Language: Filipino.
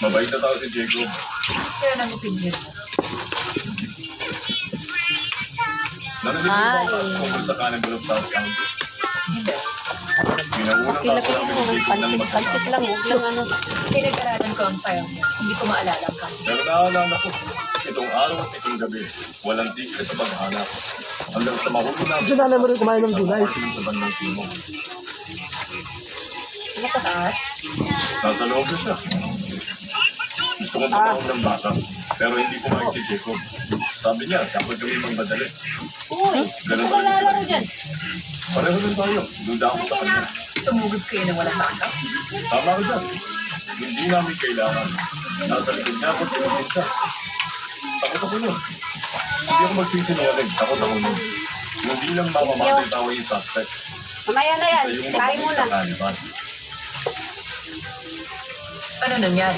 Mabait na tao si Jacob. Kaya nang opinion mo. Narinig mo ba ang tungkol sa Cannibal of South County? Hindi. Pinaunang kaso namin ni Jacob ng Pansit lang, huwag lang ano. Pinag-aralan ko ang file mo. Hindi ko maalala ang kaso. Pero naalala ko, itong araw at itong gabi, walang tigil sa paghahanap. Hanggang sa mahuli namin. Gusto na mo rin kumain ng gulay. Sa bandang timog. Nakataas? Nasa loob na siya. Gusto kong patawag ng bata, pero hindi pumayag si Jacob. Sabi niya, dapat kami magmadali. Uy, Ganun ano ba rin si lalaro Mary? dyan? Pareho din tayo. Duda ako sa kanya. Sumugod kayo ng walang backup? Tama ka dyan. Hindi namin kailangan. Nasa likod niya ako, tinagin siya. Takot ako nun. Hindi ako magsisinungaling. Takot ako nun. Hindi lang mamamatay tao yung suspect. Mamaya na yan, Sa yung kain mabangis muna. na Cannibal. Ano nangyari?